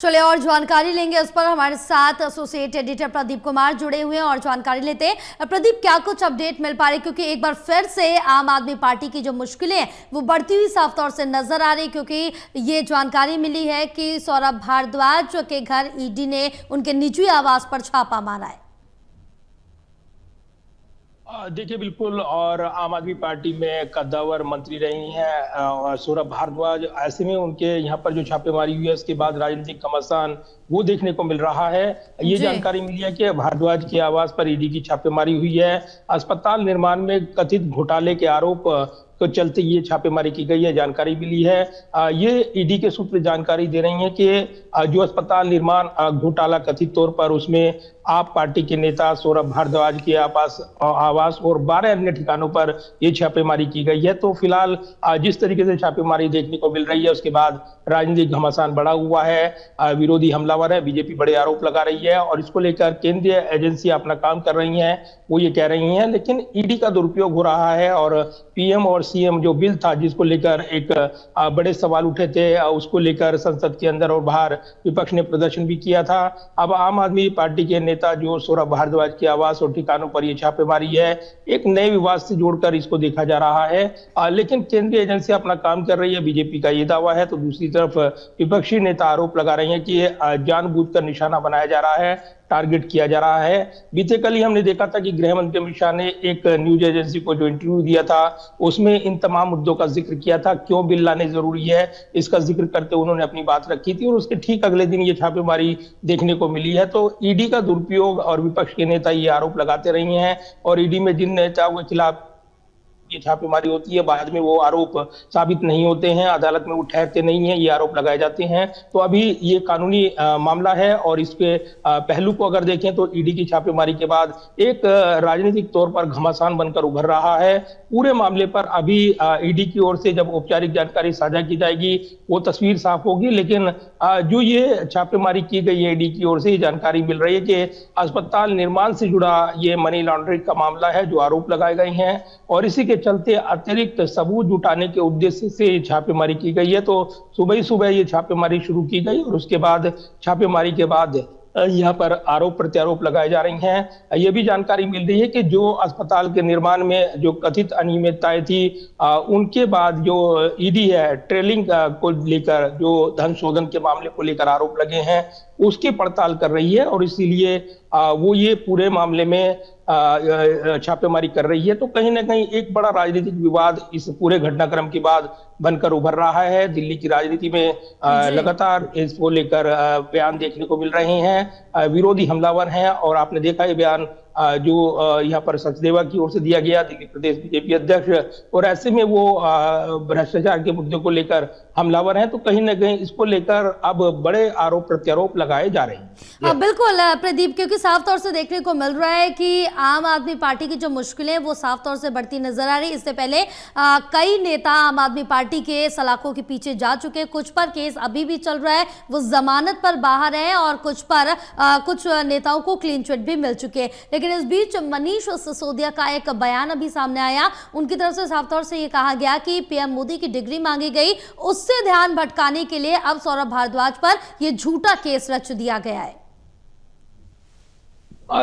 चलिए और जानकारी लेंगे उस पर। हमारे साथ एसोसिएट एडिटर प्रदीप कुमार जुड़े हुए हैं और जानकारी लेते हैं। प्रदीप, क्या कुछ अपडेट मिल पा रही, क्योंकि एक बार फिर से आम आदमी पार्टी की जो मुश्किलें हैं वो बढ़ती हुई साफ तौर से नजर आ रही, क्योंकि ये जानकारी मिली है कि सौरभ भारद्वाज के घर ईडी ने उनके निजी आवास पर छापा मारा है। देखिए बिल्कुल, और आम आदमी पार्टी में कद्दावर मंत्री रही हैं सौरभ भारद्वाज। ऐसे में उनके यहाँ पर जो छापेमारी हुई है उसके बाद राजनीतिक घमासान वो देखने को मिल रहा है। ये जी। जानकारी मिली है कि भारद्वाज के आवास पर ईडी की छापेमारी हुई है। अस्पताल निर्माण में कथित घोटाले के आरोप को चलते ये छापेमारी की गई है, जानकारी मिली है। ये ईडी के सूत्र जानकारी दे रही हैं कि जो अस्पताल निर्माण घोटाला कथित तौर पर, उसमें आप पार्टी के नेता सौरभ भारद्वाज के आवास और 12 अन्य ठिकानों पर ये छापेमारी की गई है। तो फिलहाल जिस तरीके से छापेमारी देखने को मिल रही है उसके बाद राजनीतिक घमासान बढ़ा हुआ है। विरोधी हमलावर है, बीजेपी बड़े आरोप लगा रही है और इसको लेकर केंद्रीय एजेंसियां अपना काम कर रही हैं, वो ये कह रही हैं। लेकिन ईडी का दुरुपयोग हो रहा है और पीएम और सीएम जो बिल था जिसको लेकर एक बड़े सवाल उठे थे, उसको लेकर संसद के अंदर और बाहर विपक्ष ने प्रदर्शन भी किया था। अब आम आदमी पार्टी के नेता जो सौरभ भारद्वाज के आवास और ठिकानों पर ये छापेमारी है, एक नए विवाद से जोड़कर इसको देखा जा रहा है। लेकिन केंद्रीय एजेंसी अपना काम कर रही है, बीजेपी का ये दावा है। तो दूसरी तरफ विपक्षी नेता आरोप लगा रहे हैं कि जानबूझकर निशाना बनाया जा रहा है, टारगेट किया जा रहा है। बीते कल ही हमने देखा था कि गृह मंत्री अमित शाह ने एक न्यूज एजेंसी को जो इंटरव्यू दिया था उसमें इन तमाम मुद्दों का जिक्र किया था, क्यों बिल लाने जरूरी है इसका जिक्र करते उन्होंने अपनी बात रखी थी और उसके ठीक अगले दिन ये छापेमारी देखने को मिली है। तो ईडी का दुरुपयोग और विपक्ष के नेता ये आरोप लगाते रहे हैं और ईडी में जिन नेताओं के खिलाफ ये छापेमारी होती है बाद में वो आरोप साबित नहीं होते हैं, अदालत में वो ठहरते नहीं है, ये आरोप लगाए जाते हैं। तो अभी ये कानूनी मामला है और इसके पहलू को अगर देखें तो ईडी की छापेमारी के बाद एक राजनीतिक तौर पर घमासान बनकर उभर रहा है। पूरे मामले पर अभी ईडी की ओर से जब औपचारिक जानकारी साझा की जाएगी वो तस्वीर साफ होगी। लेकिन जो ये छापेमारी की गई है ईडी की ओर से, ये जानकारी मिल रही है कि अस्पताल निर्माण से जुड़ा ये मनी लॉन्ड्रिंग का मामला है जो आरोप लगाए गए हैं और इसी के चलते अतिरिक्त सबूत जुटाने के उद्देश्य से ये छापेमारी की गई है। तो सुबह ही सुबह ये छापेमारी शुरू की गई और उसके बाद छापेमारी के बाद यहाँ पर आरोप प्रत्यारोप लगाए जा रही हैं। ये भी जानकारी मिल रही है कि जो अस्पताल के निर्माण में जो कथित अनियमितताएं थी, उनके बाद जो ईडी है ट्रेलिंग को लेकर, जो धन शोधन के मामले को लेकर आरोप लगे हैं उसकी पड़ताल कर रही है और इसीलिए वो ये पूरे मामले में छापेमारी कर रही है। तो कहीं ना कहीं एक बड़ा राजनीतिक विवाद इस पूरे घटनाक्रम के बाद बनकर उभर रहा है। दिल्ली की राजनीति में लगातार इसको लेकर बयान देखने को मिल रहे हैं, विरोधी हमलावर हैं और आपने देखा ये बयान जो यहाँ पर सचदेवा की ओर से दिया गया, दिल्ली प्रदेश बीजेपी अध्यक्ष, और ऐसे में वो भ्रष्टाचार के मुद्दे को लेकर हमलावर हैं। तो कहीं ना कहीं इसको लेकर अब बड़े आरोप प्रत्यारोप लगाए जा रहे हैं। बिल्कुल प्रदीप, क्योंकि साफ तौर से देखने को मिल रहा है कि आम आदमी पार्टी की जो मुश्किलें वो साफ तौर से बढ़ती नजर आ रही। इससे पहले कई नेता आम आदमी पार्टी के सलाखों के पीछे जा चुके, कुछ पर केस अभी भी चल रहा है, वो जमानत पर बाहर है और कुछ पर कुछ नेताओं को क्लीन चिट भी मिल चुके हैं। लेकिन इस बीच मनीष सिसोदिया का एक बयान अभी सामने आया, उनकी तरफ से साफ तौर से ये कहा गया कि पीएम मोदी की डिग्री मांगी गई, उससे ध्यान भटकाने के लिए अब सौरभ भारद्वाज पर यह झूठा केस रच दिया गया है।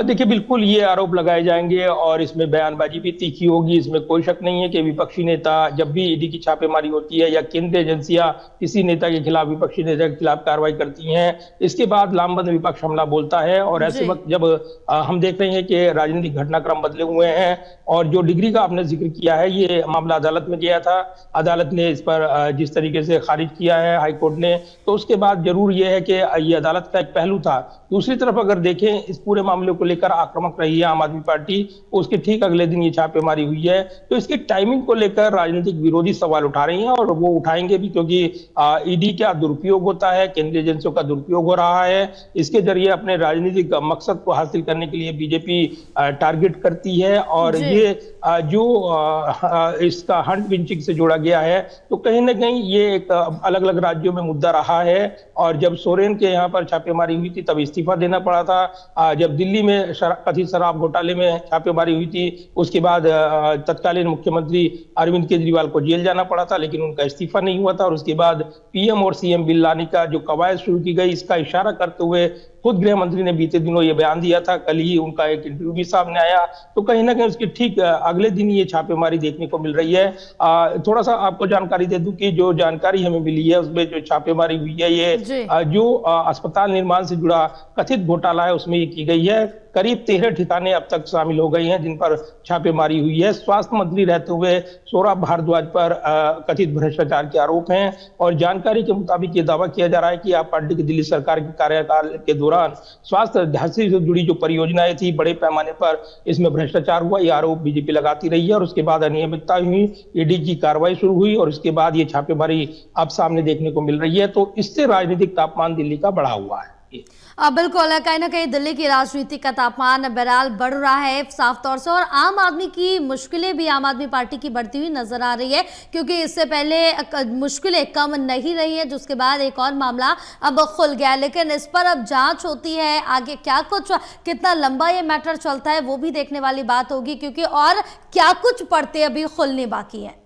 देखिए बिल्कुल ये आरोप लगाए जाएंगे और इसमें बयानबाजी भी तीखी होगी, इसमें कोई शक नहीं है कि विपक्षी नेता जब भी ईडी की छापेमारी होती है या केंद्रीय एजेंसियां किसी नेता के खिलाफ, विपक्षी नेता के खिलाफ कार्रवाई करती हैं, इसके बाद लामबंद विपक्ष हमला बोलता है। और ऐसे वक्त जब हम देख रहे हैं कि राजनीतिक घटनाक्रम बदले हुए हैं और जो डिग्री का आपने जिक्र किया है, ये मामला अदालत में गया था, अदालत ने इस पर जिस तरीके से खारिज किया है हाईकोर्ट ने, तो उसके बाद जरूर ये है कि ये अदालत का एक पहलू था। दूसरी तरफ अगर देखें इस पूरे मामले को लेकर आक्रामक रही है आम आदमी पार्टी, उसके ठीक अगले दिन ये छापेमारी हुई है। तो इसकी टाइमिंग को लेकर राजनीतिक विरोधी सवाल उठा रही हैं और वो उठाएंगे भी, क्योंकि ईडी का दुरुपयोग होता है, केंद्रीय एजेंसियों का दुरुपयोग हो रहा है। इसके जरिए अपने राजनीतिक मकसद को हासिल करने के लिए बीजेपी टारगेट करती है और ये जो इसका हंट विंचिंग से जोड़ा गया है, तो कहीं ना कहीं ये एक अलग अलग राज्यों में मुद्दा रहा है। और जब सोरेन के यहाँ पर छापेमारी हुई थी तब इस्तीफा देना पड़ा था, जब दिल्ली में कथित शराब घोटाले में छापेमारी हुई थी। उसके बाद तत्कालीन मुख्यमंत्री अरविंद केजरीवाल को जेल जाना पड़ा था, लेकिन उनका इस्तीफा नहीं हुआ था। और उसके बाद पीएम और सीएम बिल लाने का जो कवायद शुरू की गई, इसका इशारा करते हुए खुद गृह मंत्री ने बीते दिनों ये बयान दिया था। कल ही उनका एक इंटरव्यू भी सामने आया, तो कहीं ना कहीं उसके ठीक अगले दिन ये छापेमारी देखने को मिल रही है। थोड़ा सा आपको जानकारी दे दूं कि जो जानकारी हमें मिली है उसमें जो छापेमारी हुई है ये जो अस्पताल निर्माण से जुड़ा कथित घोटाला है उसमें ये की गई है। करीब 13 ठिकाने अब तक शामिल हो गई हैं जिन पर छापेमारी हुई है। स्वास्थ्य मंत्री रहते हुए सौरभ भारद्वाज पर कथित भ्रष्टाचार के आरोप हैं और जानकारी के मुताबिक ये दावा किया जा रहा है कि आप पार्टी की दिल्ली सरकार के कार्यकाल के दौरान स्वास्थ्य ढांचे से जुड़ी जो परियोजनाएं थी बड़े पैमाने पर इसमें भ्रष्टाचार हुआ, ये आरोप बीजेपी लगाती रही है। और उसके बाद अनियमितता हुई, ईडी की कार्रवाई शुरू हुई और उसके बाद ये छापेमारी अब सामने देखने को मिल रही है। तो इससे राजनीतिक तापमान दिल्ली का बढ़ा हुआ है। बिल्कुल, कहीं ना कहीं दिल्ली की राजनीति का तापमान बहरहाल बढ़ रहा है साफ तौर से, और आम आदमी की मुश्किलें भी आम आदमी पार्टी की बढ़ती हुई नजर आ रही है, क्योंकि इससे पहले मुश्किलें कम नहीं रही है, जिसके बाद एक और मामला अब खुल गया। लेकिन इस पर अब जांच होती है, आगे क्या कुछ, कितना लंबा ये मैटर चलता है वो भी देखने वाली बात होगी, क्योंकि और क्या कुछ पड़ते अभी खुलने बाकी है।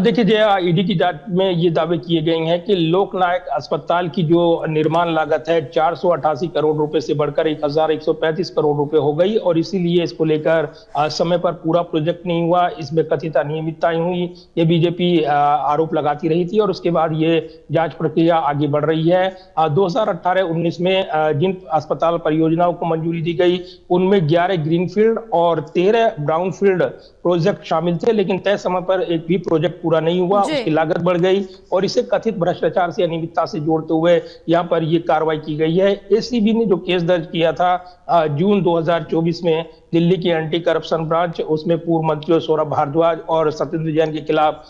देखिए जया, ईडी की जांच में ये दावे किए गए हैं कि लोकनायक अस्पताल की जो निर्माण लागत है 488 करोड़ रुपए से बढ़कर 1135 करोड़ रुपए हो गई और इसीलिए इसको लेकर समय पर पूरा प्रोजेक्ट नहीं हुआ, इसमें कथित अनियमितताएं हुई, ये बीजेपी आरोप लगाती रही थी। और उसके बाद ये जांच प्रक्रिया आगे बढ़ रही है। 2018-19 में जिन अस्पताल परियोजनाओं को मंजूरी दी गई उनमें 11 ग्रीनफील्ड और 13 ब्राउनफील्ड प्रोजेक्ट शामिल थे, लेकिन तय समय पर एक भी प्रोजेक्ट पूरा नहीं हुआ, उसकी लागत बढ़ गई और इसे कथित भ्रष्टाचार से अनियमितता से जोड़ते हुए यहां पर यह कार्रवाई की गई है। एसीबी ने जो केस दर्ज किया था जून 2024 में दिल्ली की एंटी करप्शन ब्रांच, उसमें पूर्व मंत्रियों सौरभ भारद्वाज और सत्येंद्र जैन के खिलाफ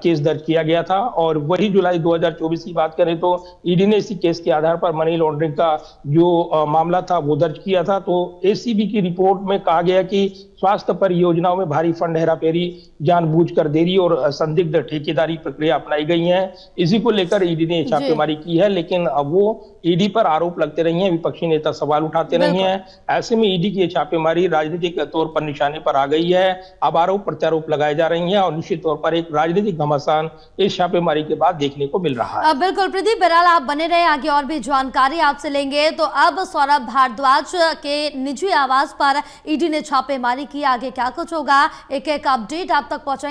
केस दर्ज किया गया था। और वही जुलाई 2024 की बात करें तो ईडी ने इसी केस के आधार पर मनी लॉन्ड्रिंग का जो मामला था वो दर्ज किया था। तो एसीबी की रिपोर्ट में कहा गया कि स्वास्थ्य परियोजनाओं में भारी फंड हेराफेरी, जानबूझकर देरी और संदिग्ध ठेकेदारी प्रक्रिया अपनाई गई है। इसी को लेकर ईडी ने छापेमारी की है, लेकिन अब वो ईडी पर आरोप लगते रही हैं, विपक्षी नेता सवाल उठाते रहे हैं। ऐसे में ईडी की छापेमारी राजनीतिक तौर पर निशाने पर आ गई है। अब आरोप प्रत्यारोप लगाए जा रही हैं और निश्चित तौर पर एक राजनीतिक घमासान इस छापेमारी के बाद देखने को मिल रहा है। बिल्कुल प्रदीप, बहरहाल आप बने रहे, आगे और भी जानकारी आपसे लेंगे। तो अब सौरभ भारद्वाज के निजी आवास पर ईडी ने छापेमारी की, आगे क्या कुछ होगा एक एक अपडेट आप तक पहुंचाएंगे।